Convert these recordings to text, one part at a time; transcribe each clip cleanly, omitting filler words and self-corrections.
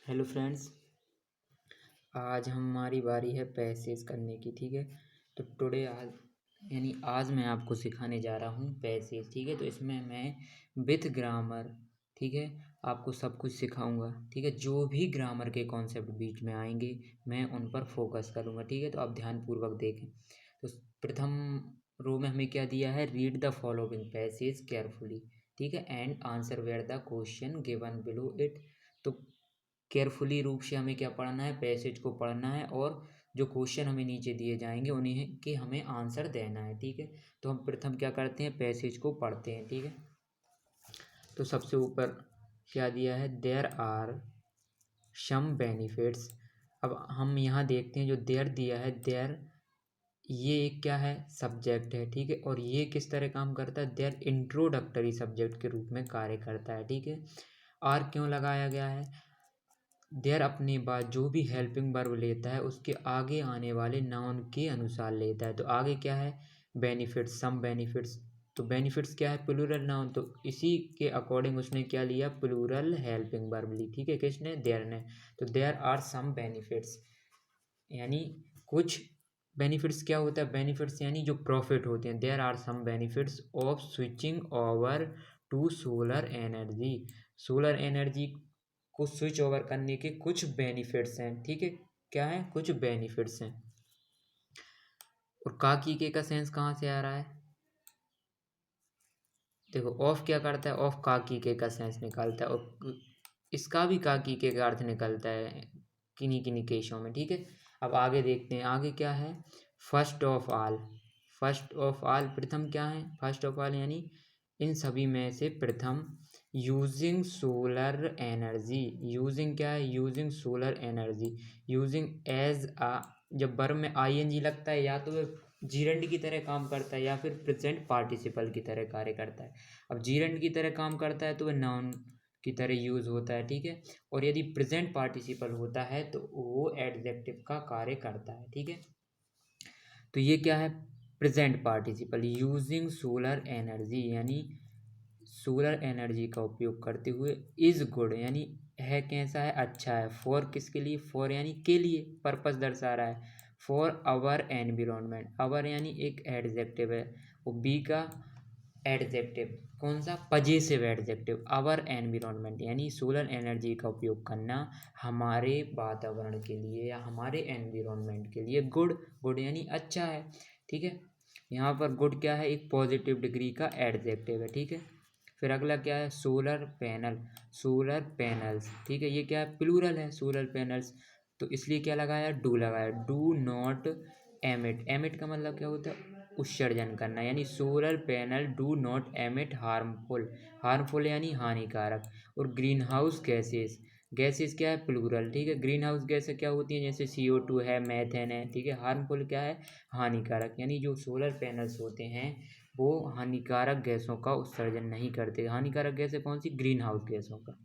Hello friends. आज हमारी बारी है पैसेज करने की। ठीक है, तो टुडे आज मैं आपको सिखाने जा रहा हूँ पैसेज। ठीक है, तो इसमें मैं विथ ग्रामर, ठीक है, आपको सब कुछ सिखाऊंगा। ठीक है, जो भी ग्रामर के कॉन्सेप्ट बीच में आएंगे मैं उन पर फोकस करूँगा। ठीक है, तो आप ध्यानपूर्वक देखें। तो प्रथम रो में हमें क्या दिया है, read the following passage carefully. ठीक है, and answer where the question given below it. तो केयरफुली रूप से हमें क्या पढ़ना है, पैसेज को पढ़ना है और जो क्वेश्चन हमें नीचे दिए जाएंगे उन्हें के हमें आंसर देना है। ठीक है, तो हम प्रथम क्या करते हैं, पैसेज को पढ़ते हैं। ठीक है, तो सबसे ऊपर क्या दिया है, देयर आर सम बेनिफिट्स। अब हम यहाँ देखते हैं जो देयर दिया है, देयर ये एक क्या है, सब्जेक्ट है। ठीक है, और ये किस तरह काम करता है, देयर इंट्रोडक्टरी सब्जेक्ट के रूप में कार्य करता है। ठीक है, आर क्यों लगाया गया है, देयर अपने बाद जो भी हेल्पिंग वर्ब लेता है उसके आगे आने वाले नाउन के अनुसार लेता है। तो आगे क्या है, बेनिफिट्स, सम बेनिफिट्स। तो बेनिफिट्स क्या है, प्लूरल नाउन, तो इसी के अकॉर्डिंग उसने क्या लिया, प्लूरल हेल्पिंग वर्ब ली। ठीक है, किसने, देयर ने। तो देयर आर सम बेनिफिट्स यानी कुछ बेनिफिट्स। क्या होता है बेनिफिट्स, यानी जो प्रॉफिट होते हैं। There are some benefits of switching over to solar energy. Solar energy को स्विच ओवर करने के कुछ बेनिफिट्स हैं। ठीक है, क्या है, कुछ बेनिफिट्स हैं। और काकी के का सेंस कहाँ से आ रहा है, देखो ऑफ क्या करता है, ऑफ काकी के का सेंस निकालता है और इसका भी काकी के का अर्थ निकलता है किन्हीं किन्हीं केसों में। ठीक है, अब आगे देखते हैं, आगे क्या है, first of all. First of all प्रथम क्या है, फर्स्ट ऑफ ऑल यानी इन सभी में से प्रथम। यूजिंग सोलर एनर्जी, यूजिंग क्या है, using solar energy. Using as uh, जब वर्ब में आईएनजी लगता है या तो वह जीरंड की तरह काम करता है या फिर प्रेजेंट पार्टिसिपल की तरह कार्य करता है। अब जीरंड की तरह काम करता है तो वह नाउन की तरह यूज होता है। ठीक है, और यदि प्रेजेंट पार्टिसिपल होता है तो वो एडजेक्टिव का कार्य करता है। ठीक है, तो ये क्या है, present participle using solar energy यानी सोलर एनर्जी का उपयोग करते हुए। इज गुड यानी है कैसा है, अच्छा है। फॉर किसके लिए, फॉर यानी के लिए, पर्पस दर्शा रहा है। फॉर आवर एनवायरनमेंट, आवर यानी एक एडजेक्टिव है और बी का एडजेक्टिव कौन सा, पजेसिव एडजेक्टिव। आवर एनवायरनमेंट यानी सोलर एनर्जी का उपयोग करना हमारे वातावरण के लिए या हमारे एनवायरनमेंट के लिए गुड, गुड यानी अच्छा है। ठीक है, यहाँ पर गुड क्या है, एक पॉजिटिव डिग्री का एडजेक्टिव है। ठीक है, फिर अगला क्या है, सोलर पैनल, सोलर पैनल्स। ठीक है, ये क्या है, प्लूरल है, सोलर पैनल्स, तो इसलिए क्या लगाया, डू लगाया। डू नॉट एमिट, एमिट का मतलब क्या होता है, उत्सर्जन करना, यानी solar panel do not emit harmful, harmful यानी हानिकारक। और ग्रीन हाउस गैसेस, गैसेस क्या है, प्लूरल। ठीक है, ग्रीन हाउस गैसें क्या होती हैं, जैसे CO2 है, मैथेन है। ठीक है, हार्मफुल क्या है, हानिकारक, यानी जो सोलर पैनल्स होते हैं वो हानिकारक गैसों का उत्सर्जन नहीं करते। हानिकारक गैसें कौन सी, ग्रीन हाउस गैसों का।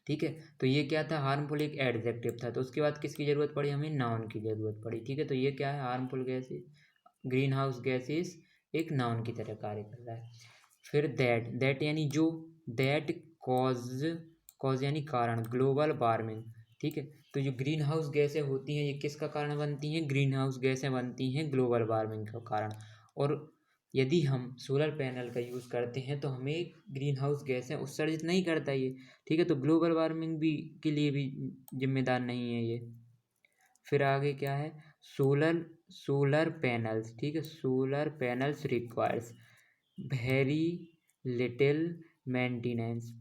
ठीक है, तो ये क्या था, हार्मफुल एक एडजेक्टिव था। तो उसके बाद किसकी जरूरत पड़ी, हमें नाउन की जरूरत पड़ी। ठीक है, तो ये क्या है, harmful gases, green house gases एक नाउन की तरह कार्य कर रहा है। फिर दैट, दैट यानी जो, दैट कॉज, कॉज यानी कारण, ग्लोबल वार्मिंग। ठीक है, तो जो ग्रीन हाउस गैसें होती हैं ये किसका कारण बनती हैं, ग्रीन हाउस गैसें बनती हैं ग्लोबल वार्मिंग का कारण। और यदि हम सोलर पैनल का यूज़ करते हैं तो हमें ग्रीन हाउस गैसें उत्सर्जित नहीं करता ये। ठीक है, तो ग्लोबल वार्मिंग भी के लिए भी जिम्मेदार नहीं है ये। फिर आगे क्या है, सोलर, सोलर पैनल्स। ठीक है, solar panels requires very little maintenance.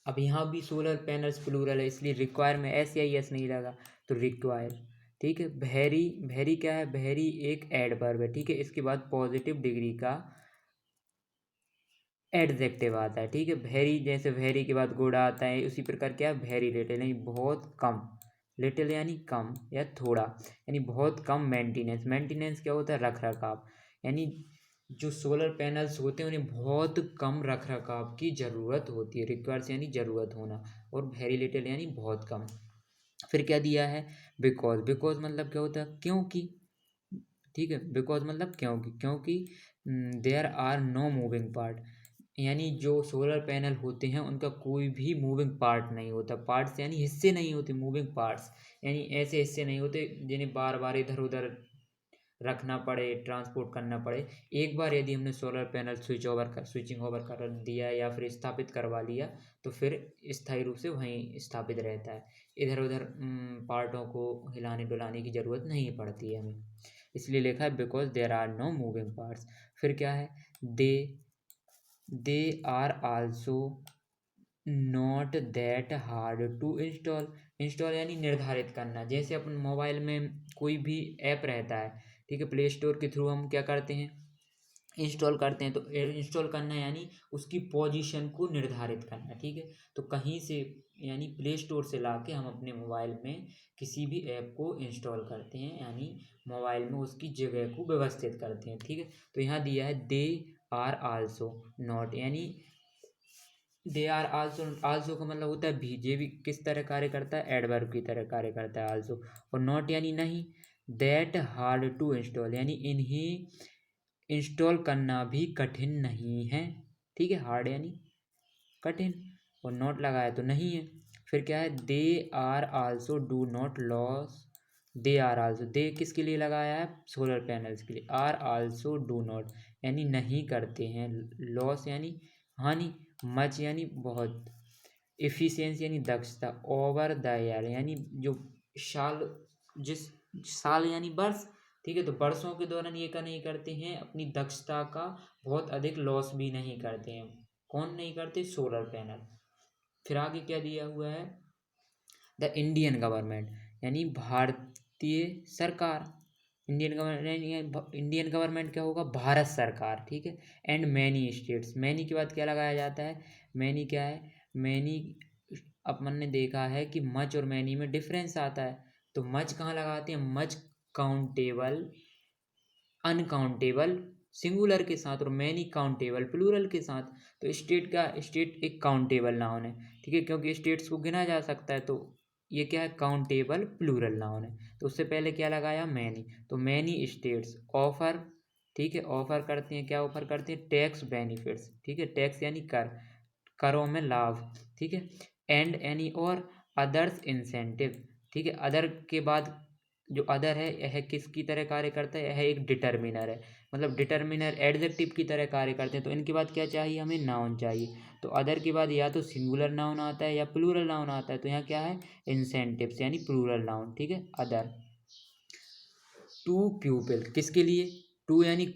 अब यहाँ भी सोलर पैनल्स प्लूरल है इसलिए रिक्वायर में एस या एस नहीं लगा, तो रिक्वायर। ठीक है, वेरी, वेरी क्या है, वेरी एक एडवर्ब है। ठीक है, इसके बाद पॉजिटिव डिग्री का एडजेक्टिव आता है। ठीक है, वेरी, जैसे वेरी के बाद गुड आता है, उसी प्रकार क्या है, वेरी लिटिल यानी बहुत कम, लिटिल यानी कम या थोड़ा, यानी बहुत कम मेंटेनेंस। मेंटेनेंस क्या होता है, रख रखाव, यानी जो सोलर पैनल्स होते हैं उन्हें बहुत कम रख रखाव की ज़रूरत होती है। रिक्वायर्स यानी ज़रूरत होना, और वेरी लिटिल यानी बहुत कम। फिर क्या दिया है, बिकॉज, बिकॉज मतलब क्या होता है, क्योंकि। ठीक है, बिकॉज मतलब क्योंकि, क्योंकि there are no moving part, यानी जो सोलर पैनल होते हैं उनका कोई भी मूविंग पार्ट नहीं होता। पार्ट्स यानी हिस्से नहीं होते, मूविंग पार्ट्स यानी ऐसे हिस्से नहीं होते जिन्हें बार बार इधर उधर रखना पड़े, ट्रांसपोर्ट करना पड़े। एक बार यदि हमने सोलर पैनल स्विचिंग ओवर कर दिया या फिर स्थापित करवा लिया तो फिर स्थायी रूप से वहीं स्थापित रहता है। इधर उधर पार्टों को हिलाने डुलाने की ज़रूरत नहीं पड़ती है हमें। इसलिए लिखा है because there are no moving parts. फिर क्या है, they are also not that hard to install. Install यानी निर्धारित करना। जैसे अपन मोबाइल में कोई भी ऐप रहता है, ठीक है, प्ले स्टोर के थ्रू हम क्या करते हैं, इंस्टॉल करते हैं। तो इंस्टॉल करना यानी उसकी पोजीशन को निर्धारित करना, ठीक है। तो कहीं से यानी प्ले स्टोर से लाके हम अपने मोबाइल में किसी भी ऐप को इंस्टॉल करते हैं, यानी मोबाइल में उसकी जगह को व्यवस्थित करते हैं, ठीक है। तो यहाँ दिया है दे आर आल्सो नॉट, यानी दे आर आल्सो, आल्सो का मतलब होता है भी। ये भी किस तरह कार्य करता है, एडवर्ब की तरह कार्य करता है आल्सो। और नॉट यानी नहीं। दैट हार्ड टू इंस्टॉल यानी इन्हें इंस्टॉल करना भी कठिन नहीं है, ठीक है। हार्ड यानी कठिन, और नॉट लगाया तो नहीं है। फिर क्या है, they are also do not loss. They are also, they किसके लिए लगाया है, सोलर पैनल्स के लिए। आर आल्सो डू नॉट यानी नहीं करते हैं। लॉस यानी हानि। मच यानी बहुत। एफिशिएंसी यानी दक्षता। ओवर द ईयर यानी जो साल, जिस साल यानी वर्ष, ठीक है। तो वर्षों के दौरान ये क्या नहीं करते हैं, अपनी दक्षता का बहुत अधिक लॉस भी नहीं करते हैं। कौन नहीं करते, सोलर पैनल। फिर आगे क्या दिया हुआ है, द इंडियन गवर्नमेंट यानी भारतीय सरकार। इंडियन गवर्नमेंट क्या होगा, भारत सरकार, ठीक है। एंड मैनी स्टेट्स, मैनी के बाद क्या लगाया जाता है, मैनी क्या है, मैनी अपन ने देखा है कि मच और मैनी में डिफरेंस आता है। तो मच कहाँ लगाते हैं, मच काउंटेबल अनकाउंटेबल सिंगुलर के साथ, और मैनी काउंटेबल प्लूरल के साथ। तो स्टेट का, स्टेट एक काउंटेबल नाउन है, ठीक है, क्योंकि स्टेट्स को गिना जा सकता है। तो ये क्या है, काउंटेबल प्लूरल नाउन है। तो उससे पहले क्या लगाया, मैनी। तो मैनी स्टेट्स ऑफर, ठीक है, ऑफर करते हैं, क्या ऑफर करते हैं, टैक्स बेनिफिट्स, ठीक है। टैक्स यानी कर, करों में लाभ, ठीक है। एंड एनी और अदर्स इंसेंटिव, ठीक है। अदर के बाद जो अदर है यह किसकी तरह कार्य करता है, यह एक डिटर्मिनर है। मतलब डिटर्मिनर एडजेक्टिव की तरह कार्य करते हैं। तो इनके बाद क्या चाहिए, हमें नाउन चाहिए। तो अदर के बाद या तो सिंगुलर नाउन आता है या प्लूरल नाउन आता है। तो यहाँ क्या है, इंसेंटिव्स यानी प्लूरल नाउन, ठीक है। अदर टू प्यूपिल, किसके लिए, टू यानी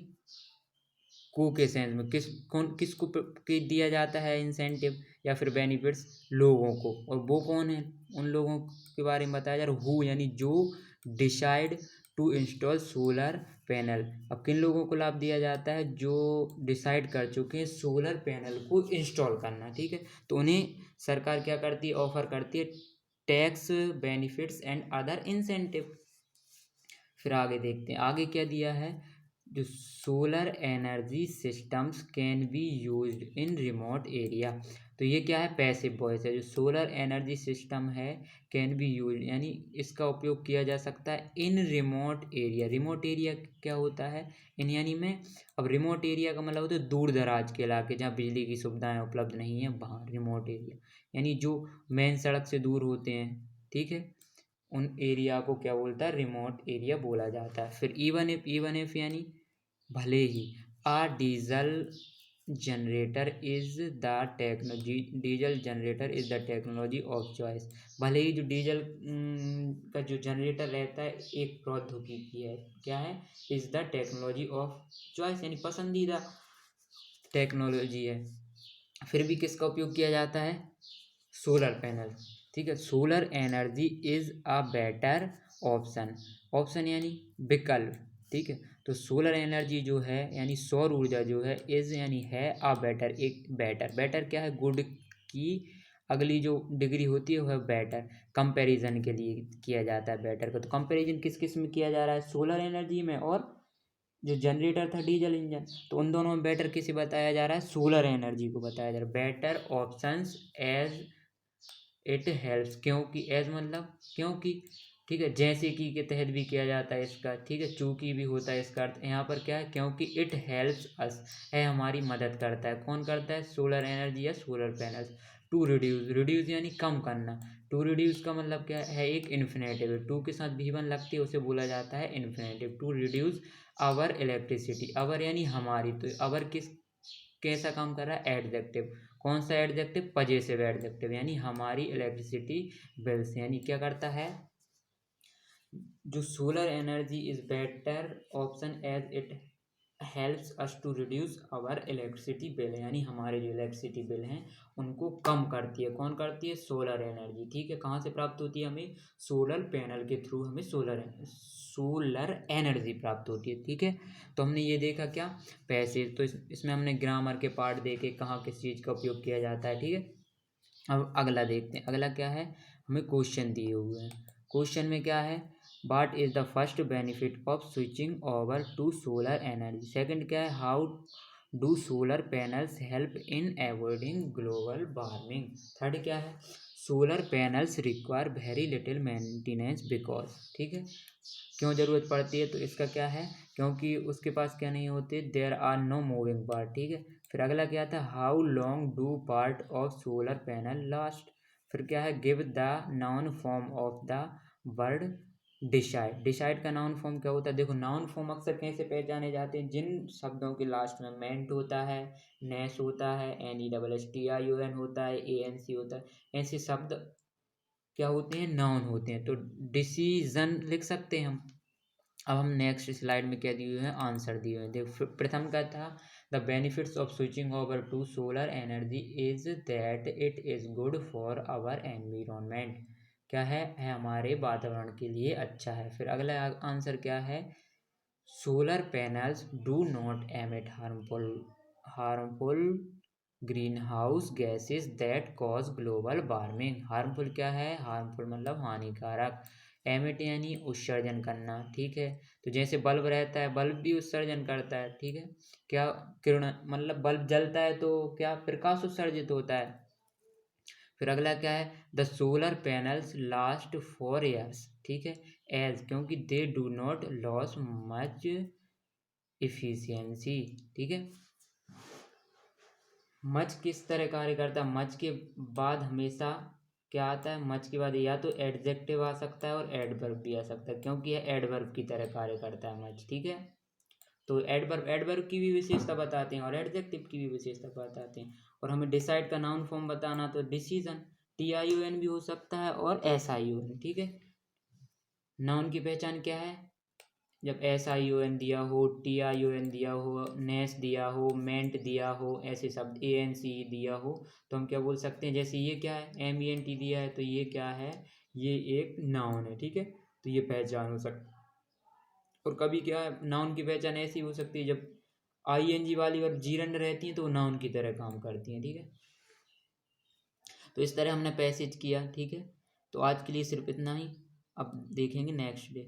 को के सेंस में, किसको के दिया जाता है इंसेंटिव या फिर बेनिफिट्स, लोगों को। और वो कौन है, उन लोगों के बारे में बताया जा रहा है, हु यानी जो decide to install solar panel. अब किन लोगों को लाभ दिया जाता है, जो डिसाइड कर चुके हैं सोलर पैनल को इंस्टॉल करना, ठीक है। तो उन्हें सरकार क्या करती है, ऑफर करती है tax benefits and other incentive. फिर आगे देखते हैं, आगे क्या दिया है, जो solar energy systems can be used in remote area. तो ये क्या है, पैसिव वॉइस है। जो सोलर एनर्जी सिस्टम है कैन बी यूज यानी इसका उपयोग किया जा सकता है इन रिमोट एरिया। रिमोट एरिया क्या होता है, इन यानी में, अब रिमोट एरिया का मतलब होता है दूर दराज के इलाके जहाँ बिजली की सुविधाएं उपलब्ध नहीं है, वहाँ रिमोट एरिया। यानी जो मेन सड़क से दूर होते हैं, ठीक है, उन एरिया को क्या बोलता है, रिमोट एरिया बोला जाता है। फिर इवन इफ यानी भले ही, uh diesel generator is the technology, diesel generator is the technology of choice. भले ही जो डीजल का जो जनरेटर रहता है एक प्रौद्योगिकी है, क्या है, is the technology of choice यानी पसंदीदा टेक्नोलॉजी है। फिर भी किसका उपयोग किया जाता है, सोलर पैनल, ठीक है। Solar energy is a better option, option यानी विकल्प, ठीक है। तो सोलर एनर्जी जो है यानी सौर ऊर्जा जो है, इज यानी है, अ बेटर एक बेटर, बेटर क्या है, गुड की अगली जो डिग्री होती है वह बेटर, कंपैरिजन के लिए किया जाता है बेटर का। तो कंपैरिजन किस किस में किया जा रहा है, सोलर एनर्जी में और जो जनरेटर था डीजल इंजन। तो उन दोनों में बेटर किसे बताया जा रहा है, सोलर एनर्जी को बताया जा रहा है, better options as it helps. क्योंकि एज मतलब क्योंकि, ठीक है। जैसे कि के तहत भी किया जाता है इसका, ठीक है। चूंकि भी होता है इसका अर्थ यहाँ पर क्या है, क्योंकि इट हेल्प्स अस है, हमारी मदद करता है। कौन करता है, सोलर एनर्जी या solar panels. To reduce, reduce यानी कम करना। टू रिड्यूस का मतलब क्या है, एक इन्फिनेटिव। टू के साथ भी वन लगती है, उसे बोला जाता है infinitive. To reduce our electricity, our यानी हमारी, तो आवर किस कैसा काम कर रहा है, एडजेक्टिव। कौन सा एडजेक्टिव, पजेसिव एडजेक्टिव, यानी हमारी इलेक्ट्रिसिटी बिल्स, यानी क्या करता है, जो solar energy is better option as it helps us to reduce our electricity bill, यानी हमारे जो इलेक्ट्रिसिटी बिल हैं उनको कम करती है। कौन करती है, सोलर एनर्जी, ठीक है। कहाँ से प्राप्त होती है, हमें सोलर पैनल के थ्रू हमें सोलर एनर्जी प्राप्त होती है, ठीक है। तो हमने ये देखा क्या, पैसेज, तो इसमें हमने ग्रामर के पार्ट देखे, कहाँ किस चीज़ का उपयोग किया जाता है, ठीक है। अब अगला देखते हैं, अगला क्या है, हमें क्वेश्चन दिए हुए हैं। क्वेश्चन में क्या है, What is the first benefit of switching over to solar energy? Second क्या है, how do solar panels help in avoiding global warming? Third क्या है, solar panels require very little maintenance because, ठीक है। क्यों ज़रूरत पड़ती है, तो इसका क्या है, क्योंकि उसके पास क्या नहीं होते, there are no moving part, ठीक है। फिर अगला क्या था, how long do part of solar panel last. फिर क्या है, give the noun form of the word decide. Decide का नाउन फॉर्म क्या होता है, देखो नाउन फॉर्म अक्सर कैसे पहचाने जाते हैं, जिन शब्दों के लास्ट में मेंट होता है, नेस होता है, NESSTION होता है, ANC होता है, ऐसे शब्द क्या होते हैं, नाउन होते हैं। तो डिसीजन लिख सकते हैं हम। अब हम नेक्स्ट स्लाइड में क्या दिए हुए हैं, आंसर दिए हुए हैं। देखो प्रथम का था, the benefits of switching over to solar energy is that it is good for our environment, क्या है हमारे वातावरण के लिए अच्छा है। फिर अगला आंसर क्या है, solar panels do not emit harmful green house gases that cause global warming. Harmful क्या है, हार्मफुल मतलब हानिकारक, एमिट यानी उत्सर्जन करना, ठीक है। तो जैसे बल्ब रहता है, बल्ब भी उत्सर्जन करता है, ठीक है। क्या किरण, मतलब बल्ब जलता है तो क्या प्रकाश उत्सर्जित होता है। फिर अगला क्या है, the solar panels last 4 years, ठीक है, एज क्योंकि they do not loss much efficiency, ठीक है। मच किस तरह कार्य करता है, मच के बाद हमेशा क्या आता है, मच के बाद या तो एडजेक्टिव आ सकता है और एडवर्ब भी आ सकता है, क्योंकि यह एडवर्ब की तरह कार्य करता है मच, ठीक है। तो एडवर्ब की भी विशेषता बताते हैं और एडजेक्टिव की भी विशेषता बताते हैं। और हमें डिसाइड का नाउन फॉर्म बताना, तो डिसीजन, TION भी हो सकता है और SION, ठीक है। नाउन की पहचान क्या है, जब SION दिया हो, TION दिया हो, नेस दिया हो, मेंट दिया हो, ऐसे शब्द ANC दिया हो, तो हम क्या बोल सकते हैं, जैसे ये क्या है, MENT दिया है, तो ये क्या है, ये एक नाउन है, ठीक है। तो ये पहचान हो सकती है। और कभी क्या है, नाउन की पहचान ऐसी हो सकती है, जब ING वाली वर्ब जीरंड रहती हैं तो वो नाउन की तरह काम करती हैं, ठीक है। तो इस तरह हमने पैसेज किया, ठीक है। तो आज के लिए सिर्फ इतना ही, अब देखेंगे नेक्स्ट डे।